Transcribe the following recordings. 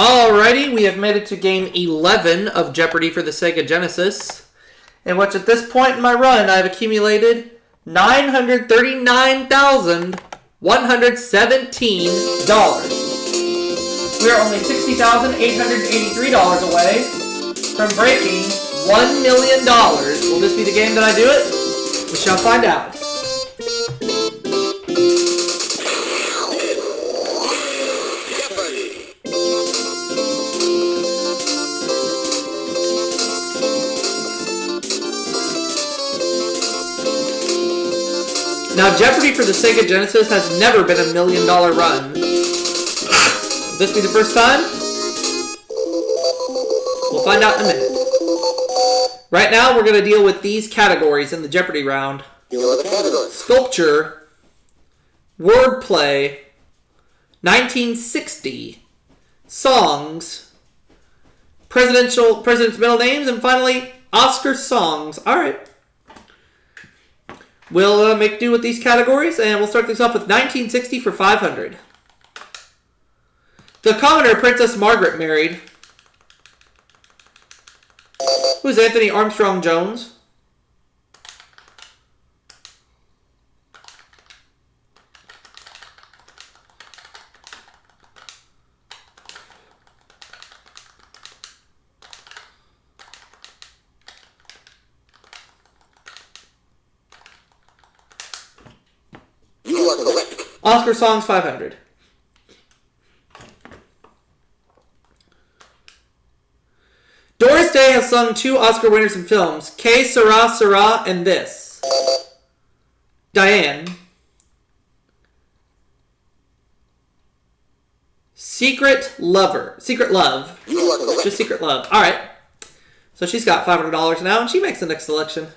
Alrighty, we have made it to game 11 of Jeopardy for the Sega Genesis. And which at this point in my run, I've accumulated $939,117. We are only $60,883 away from breaking $1 million. Will this be the game that I do it? We shall find out. Now, Jeopardy for the Sega Genesis has never been a $1 million run. Will this be the first time? We'll find out in a minute. Right now, we're going to deal with these categories in the Jeopardy round. Sculpture, wordplay, 1960, songs, president's middle names, and finally, Oscar songs. All right. We'll make do with these categories, and we'll start this off with 1960 for 500. The commoner Princess Margaret married. Who's Anthony Armstrong Jones? Oscar songs 500. Doris Day has sung 2 Oscar winners in films, Que Sera Sera and this. Diane. Secret Love. Just Secret Love. Alright. So she's got $500 now, and she makes the next selection.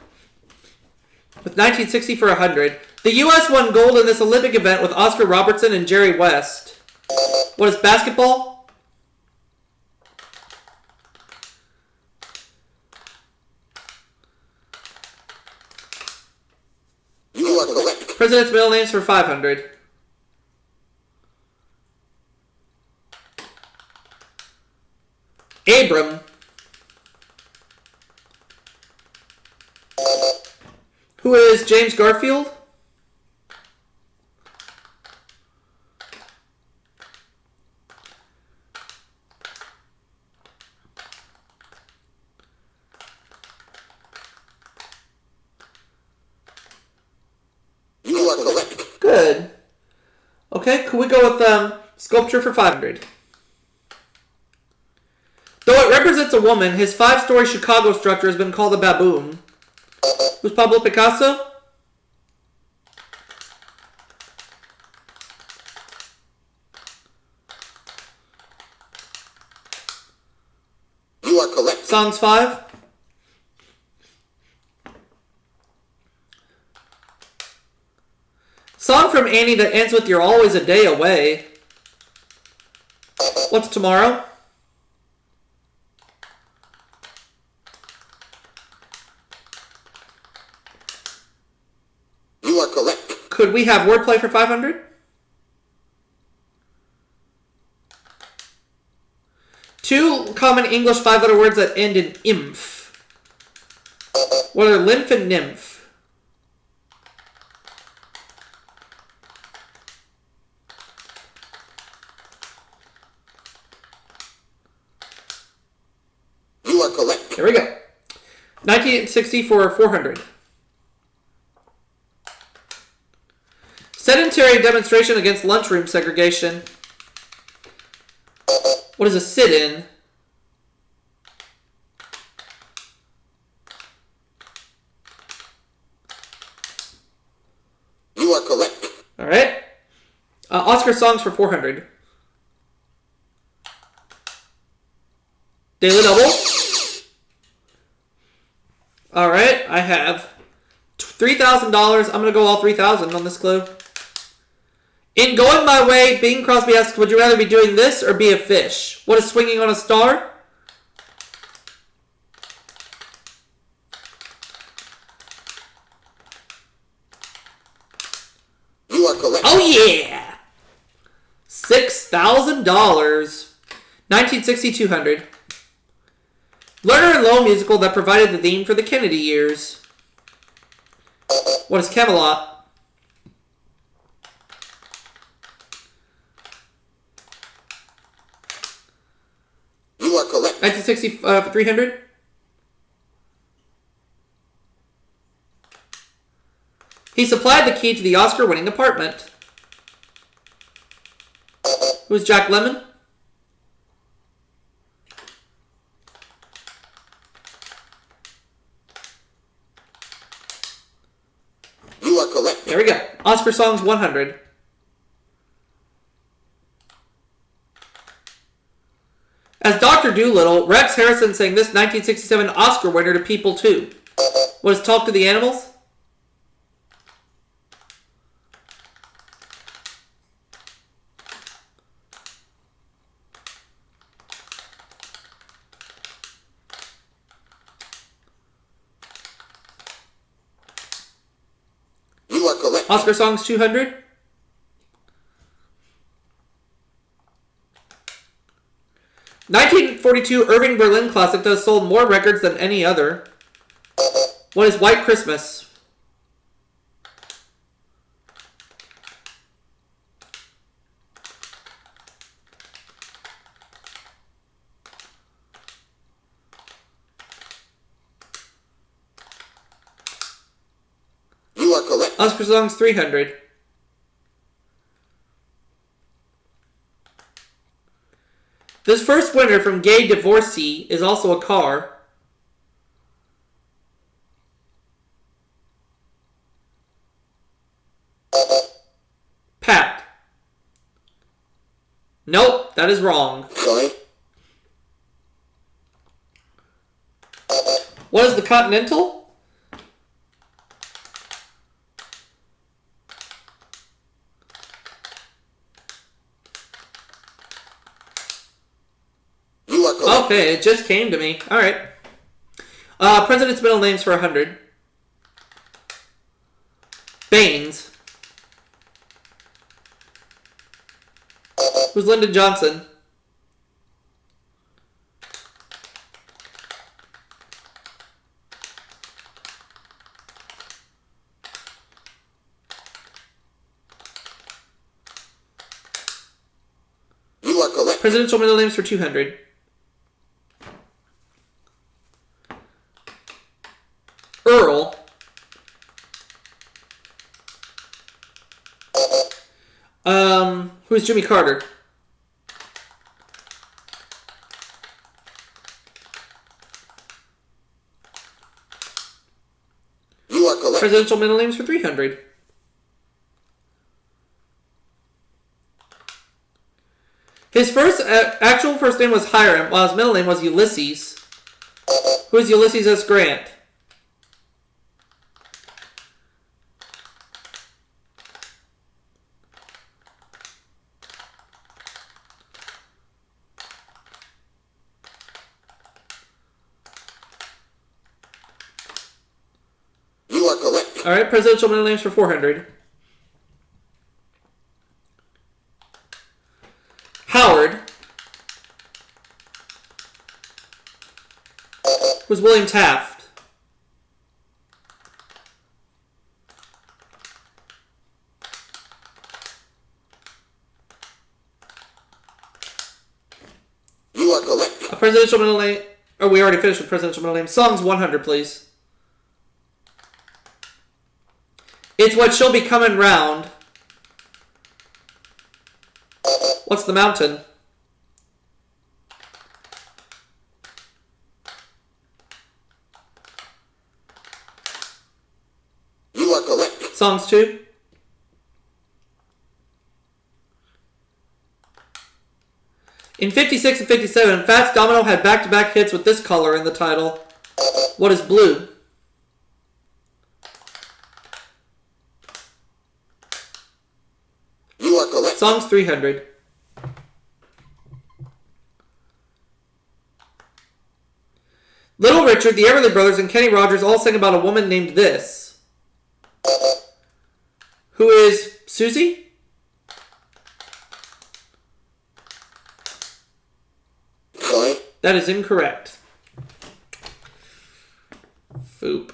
With 1960 for 100. The U.S. won gold in this Olympic event with Oscar Robertson and Jerry West. What is basketball? President's middle names for 500. Abram. Who is James Garfield? Good. Okay, could we go with sculpture for 500? Though it represents a woman, his 5-story Chicago structure has been called a baboon. Who's Pablo Picasso? You are correct. Songs 5. Song from Annie that ends with "You're always a day away." What's tomorrow? You are correct. Could we have wordplay for 500? Two common English 5-letter words that end in "imph." What are lymph and nymph? You are correct. There we go. 1960 for 400. Sedentary demonstration against lunchroom segregation. What is a sit-in? You are correct. All right. Oscar songs for 400. Daily Double. All right. I have $3,000. I'm going to go all 3,000 on this clue. In Going My Way, Bing Crosby asks, would you rather be doing this or be a fish? What is swinging on a star? You are correct. Oh, yeah! $6,000. 1960, 200. Lerner and Lowe musical that provided the theme for the Kennedy years. What is Camelot? You are correct. 1960, 300. He supplied the key to the Oscar-winning apartment. Who's Jack Lemmon? You are correct. There we go. Oscar songs 100. As Dr. Dolittle, Rex Harrison sang this 1967 Oscar winner to People 2. What is Talk to the Animals? You are correct. Oscar songs 200. (1942) Irving Berlin classic that has sold more records than any other. What is White Christmas? You are correct. Oscar songs 300. This first winner from Gay Divorcee is also a car. Pat. Nope, that is wrong. Sorry. What is the Continental? You are correct. Okay, it just came to me. Alright. President's middle names for 100. Baines. Who's Lyndon Johnson? You are correct. Presidential middle names for 200. Earl. Who's Jimmy Carter? You are correct. Presidential middle names for 300. His actual first name was Hiram, while his middle name was Ulysses. Who is Ulysses S. Grant? You are correct. Alright, presidential middle names for 400. Howard. Who's William Taft? You are correct. A presidential middle name. Oh, we already finished with presidential middle name. Songs 100, please. It's what she'll be coming round. What's the mountain? You are correct. Songs 2. In 56 and 57, Fats Domino had back-to-back hits with this color in the title. What is blue? You are correct. Songs 300. Little Richard, the Everly Brothers, and Kenny Rogers all sing about a woman named this. Who is Susie? That is incorrect. Foop.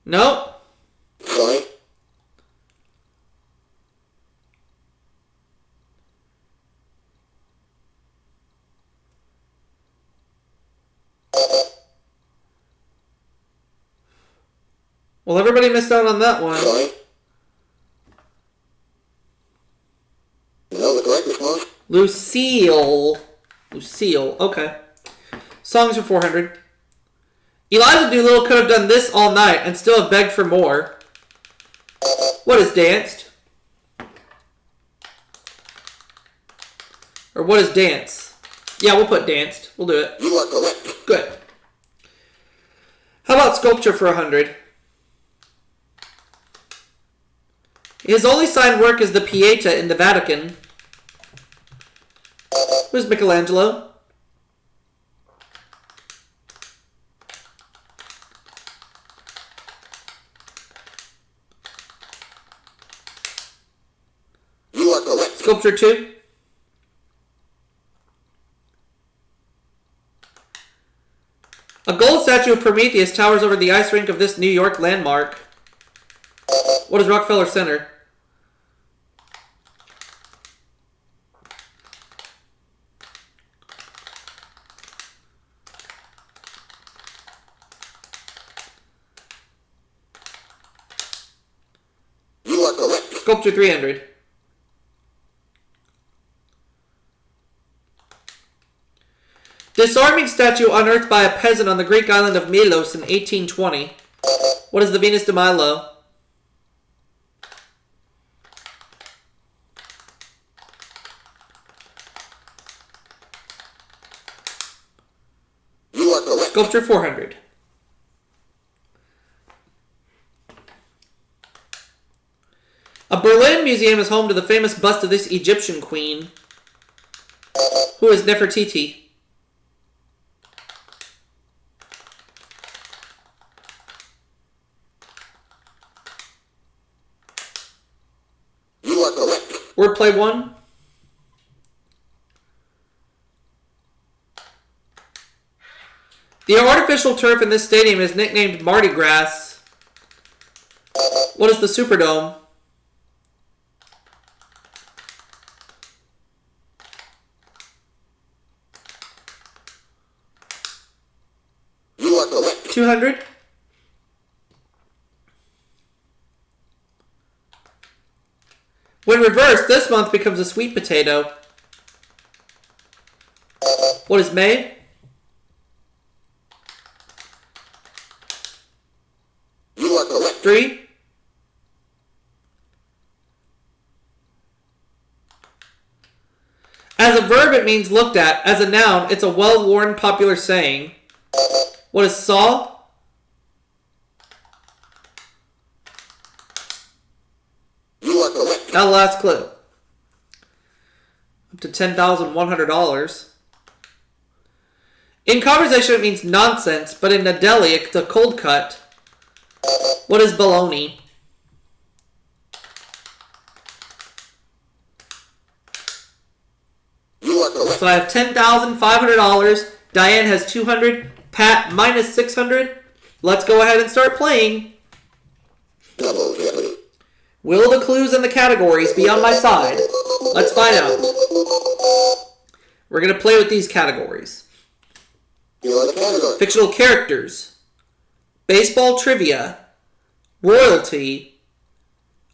Nope. Sorry. Well, everybody missed out on that one. Sorry. No, the correct response. Lucille. Lucille. Okay. Songs for 400. Eliza Doolittle could have done this all night and still have begged for more. What is danced? Or what is dance? Yeah, we'll put danced. We'll do it. You are correct. Good. How about sculpture for 100? His only signed work is the Pieta in the Vatican. Who's Michelangelo? You are correct. Sculpture 2. A gold statue of Prometheus towers over the ice rink of this New York landmark. What is Rockefeller Center? You are correct. Sculpture 300. Disarming statue unearthed by a peasant on the Greek island of Milos in 1820. What is the Venus de Milo? You are correct. Sculpture 400. A Berlin museum is home to the famous bust of this Egyptian queen. Who is Nefertiti? You are correct. Wordplay 1. The artificial turf in this stadium is nicknamed Mardi Gras. What is the Superdome? You are correct. 200. When reversed, this month becomes a sweet potato. What is May? You are correct. 3. As a verb, it means looked at. As a noun, it's a well-worn popular saying. What is saw? You are correct. Now the last clue. Up to $10,100. In conversation, it means nonsense, but in a deli, it's a cold cut. What is baloney? You are correct. So I have $10,500. Diane has 200. Pat minus 600. Let's go ahead and start playing. Double Jeopardy. Will the clues and the categories be on my side? Let's find out. We're going to play with these categories. You are the category. Fictional characters, baseball trivia, royalty,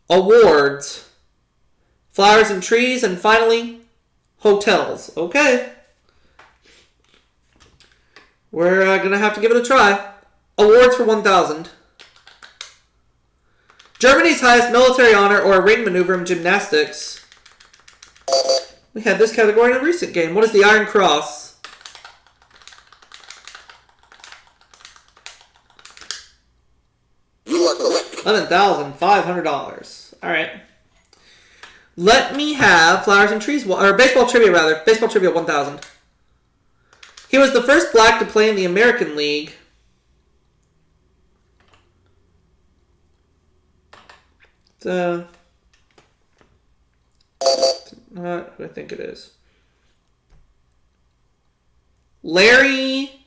awards, flowers and trees, and finally, hotels. Okay. We're going to have to give it a try. Awards for 1,000. Germany's highest military honor or a ring maneuver in gymnastics. We had this category in a recent game. What is the Iron Cross? You are correct. $11,500. All right. Let me have flowers and trees, or baseball trivia rather. Baseball trivia 1,000. He was the first black to play in the American League. So, Not who I think it is. Larry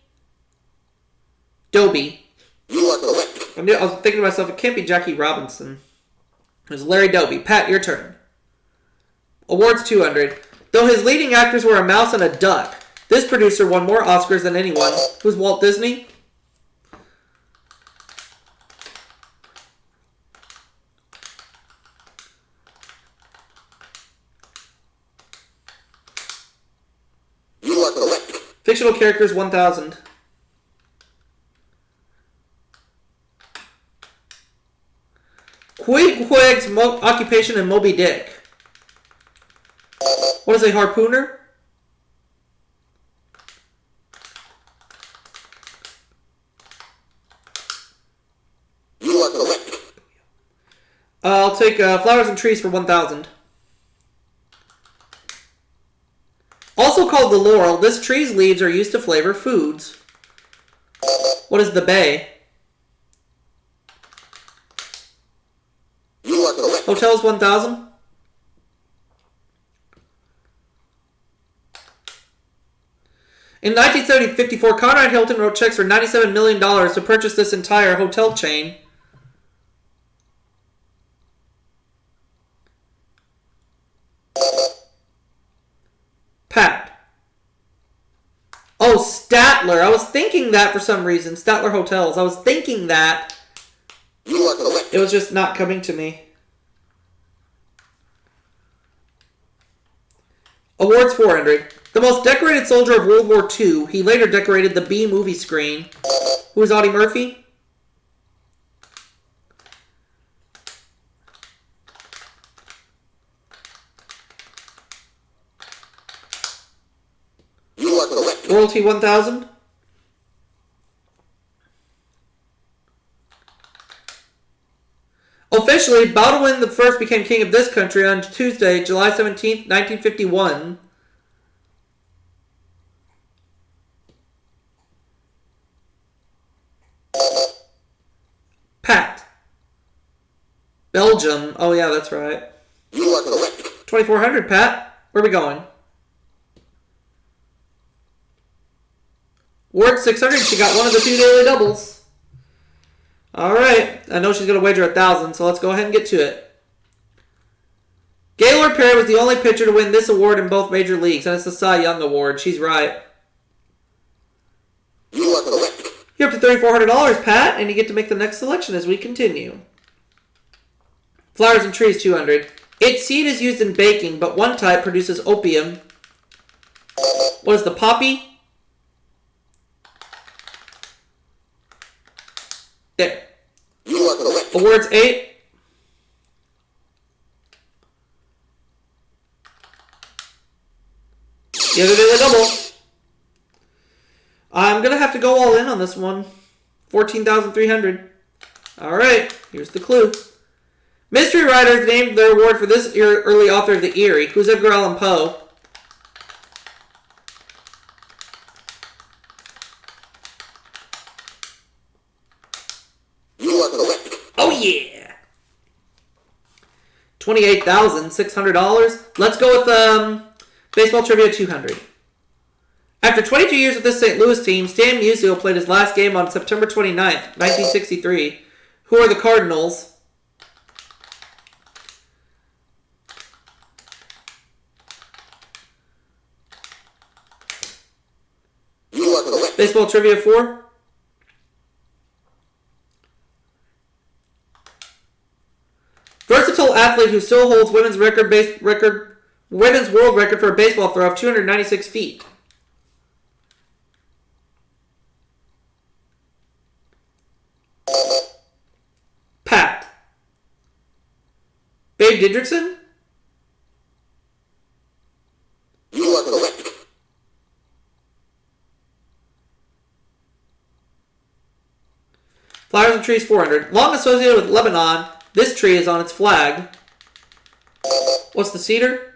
Doby. You are correct. I was thinking to myself, it can't be Jackie Robinson. It was Larry Doby. Pat, your turn. Awards 200. Though his leading actors were a mouse and a duck, this producer won more Oscars than anyone. Who's Walt Disney? You are correct. Fictional characters 1000. Quig's occupation in Moby Dick. What is a harpooner? You are correct. I'll take flowers and trees for 1000. Also called the laurel, this tree's leaves are used to flavor foods. What is the bay? You are correct. Hotels 1000. In 1954, Conrad Hilton wrote checks for $97 million to purchase this entire hotel chain. Pat. Oh, Statler. I was thinking that for some reason. Statler Hotels. I was thinking that. You are correct. It was just not coming to me. Awards 400. The most decorated soldier of World War II. He later decorated the B movie screen. Who is Audie Murphy? You are correct. Royalty 1000. Officially, Baldwin I became king of this country on Tuesday, July 17th, 1951. Pat. Belgium. Oh, yeah, that's right. You are correct. 2400, Pat. Where are we going? Ward 600. She got one of the 2 daily doubles. All right. I know she's going to wager 1,000, so let's go ahead and get to it. Gaylord Perry was the only pitcher to win this award in both major leagues, and it's the Cy Young Award. She's right. You are correct. You're up to $3,400, Pat, and you get to make the next selection as we continue. Flowers and trees, 200. Its seed is used in baking, but one type produces opium. What is the poppy? There. You are correct. Awards 8. The other daily double. I'm going to have to go all in on this one. 14,300. All right, here's the clue. Mystery writers named their award for this early author of the Erie. Who's Edgar Allan Poe? You are correct. Oh, yeah. $28,600. Let's go with baseball trivia 200. After 22 years with this St. Louis team, Stan Musial played his last game on September 29th, 1963. Who are the Cardinals? You are correct. Baseball trivia 4. Versatile athlete who still holds women's world record for a baseball throw of 296 feet. Pat. Babe Didrikson? You are correct. Flowers and trees 400. Long associated with Lebanon, this tree is on its flag. What's the cedar?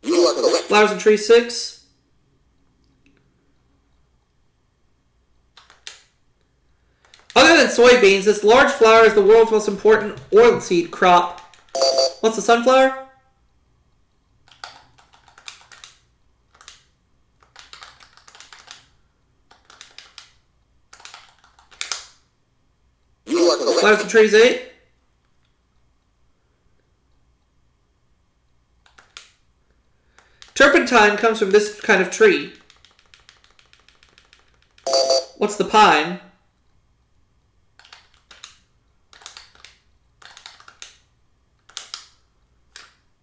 You are correct. Flowers and trees 6. Other than soybeans, this large flower is the world's most important oilseed crop. What's the sunflower? You are correct. Flowers and trees 8. Turpentine comes from this kind of tree. What's the pine?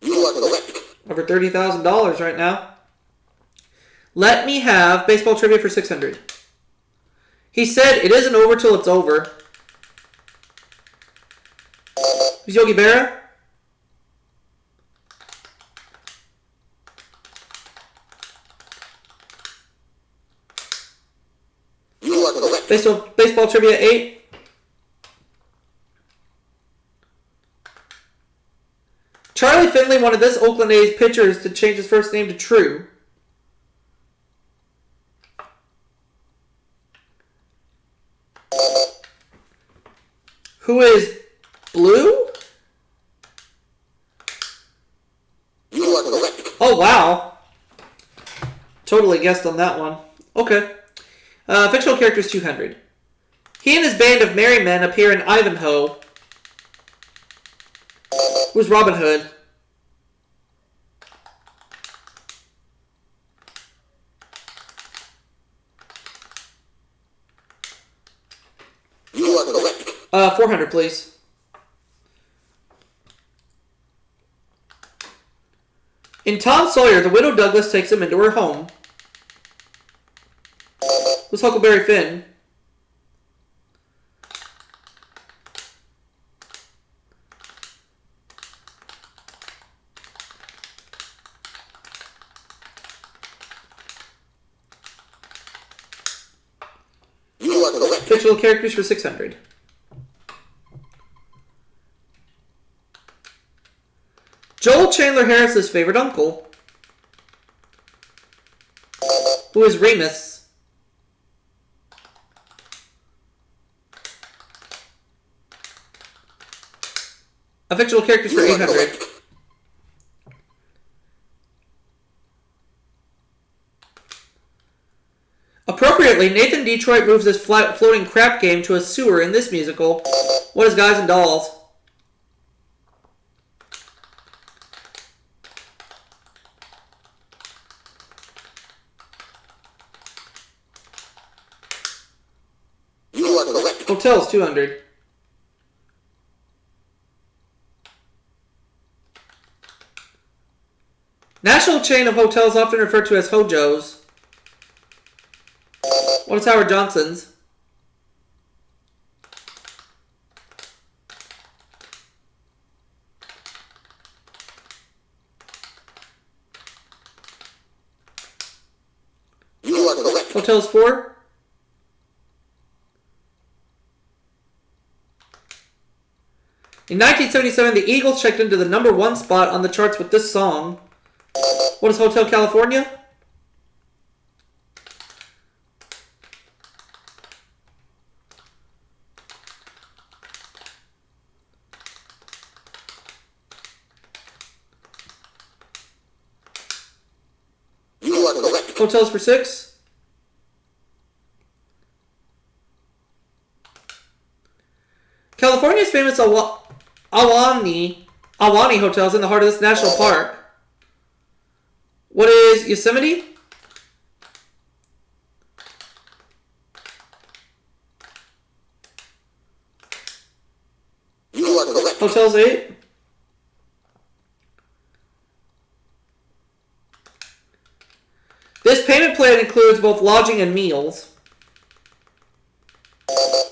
You are correct. Over $30,000 right now. Let me have baseball trivia for 600. He said it isn't over till it's over. Who's Yogi Berra? You are correct. Baseball trivia 8. Charlie Finley wanted this Oakland A's pitcher to change his first name to True. Who is Blue? You are correct. Oh, wow. Totally guessed on that one. Okay. Fictional characters 200. He and his band of merry men appear in Ivanhoe. Who's Robin Hood? You are correct. 400, please. In Tom Sawyer, the widow Douglas takes him into her home. Who's Huckleberry Finn? You are correct. Fictional characters for 600. Joel Chandler Harris's favorite uncle. Who is Remus? Fictional characters for You are 800. correct. Appropriately, Nathan Detroit moves this floating crap game to a sewer in this musical. What is Guys and Dolls? You are correct. Hotels 200. National chain of hotels often referred to as Hojos. What is Howard Johnson's? You are correct. Hotels 4. In 1977, the Eagles checked into the #1 spot on the charts with this song. What is Hotel California? You are correct. Hotels for 6. California's famous Ahwahnee hotels in the heart of this national park. What is Yosemite? You are correct. Hotels 8. This payment plan includes both lodging and meals.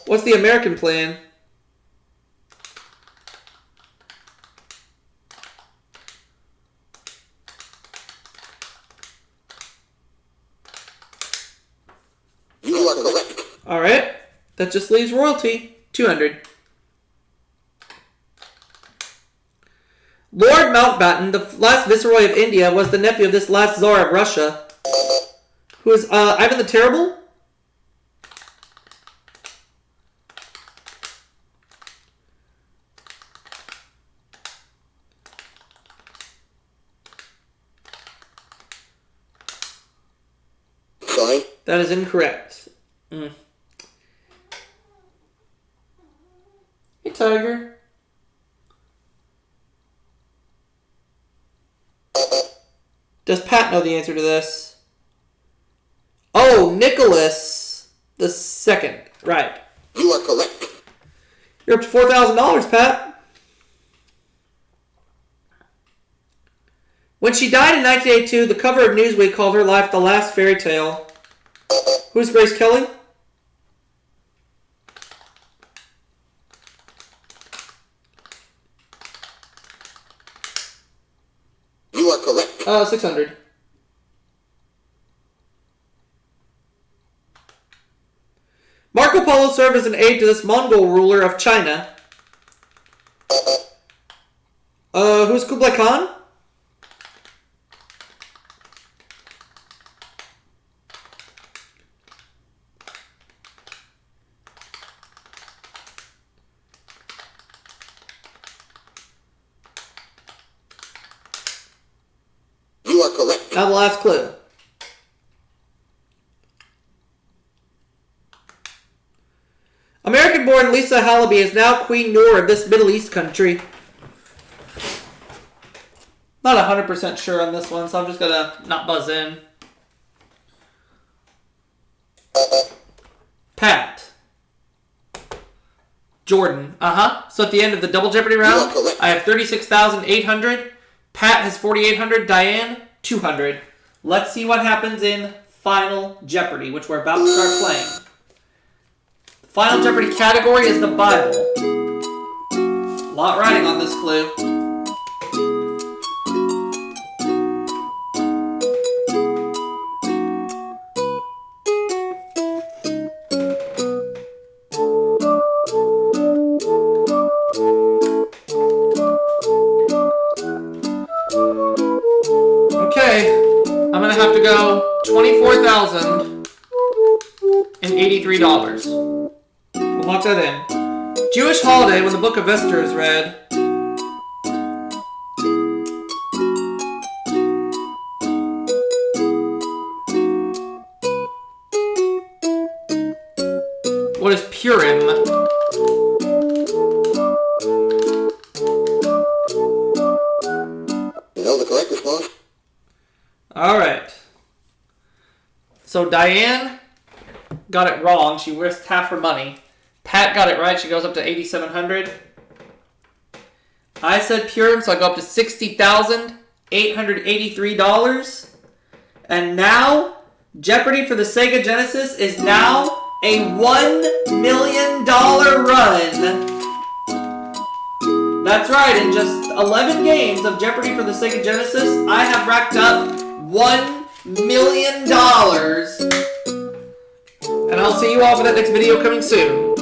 What's the American plan? You are correct. Alright. That just leaves royalty. 200. Lord Mountbatten, the last viceroy of India, was the nephew of this last czar of Russia. Who is Ivan the Terrible? That is incorrect. Hey, Tiger. Does Pat know the answer to this? Oh, Nicholas the second. Right. You are correct. You're up to $4,000, Pat. When she died in 1982, the cover of Newsweek called her life the last fairy tale. Who's Grace Kelly? You are correct. 600. Marco Polo served as an aide to this Mongol ruler of China. Who's Kublai Khan? You are correct. Now the last clue. American-born Lisa Halaby is now Queen Noor of this Middle East country. Not 100% sure on this one, so I'm just gonna not buzz in. Pat. Jordan. So at the end of the double Jeopardy round, I have 36,800. Pat has 4,800. Diane, 200. Let's see what happens in Final Jeopardy, which we're about to start playing. The Final Jeopardy category is the Bible. A lot riding on this clue. I'm gonna have to go $24,083. We'll lock that in. Jewish holiday when the Book of Esther is read. What is Purim? You know the correct response? All right. So Diane got it wrong. She risked half her money. Pat got it right. She goes up to 8,700. I said Purim, so I go up to $60,883. And now, Jeopardy for the Sega Genesis is now a $1 million run. That's right, in just 11 games of Jeopardy for the Sega Genesis, I have racked up $1 million. And I'll see you all for that next video coming soon.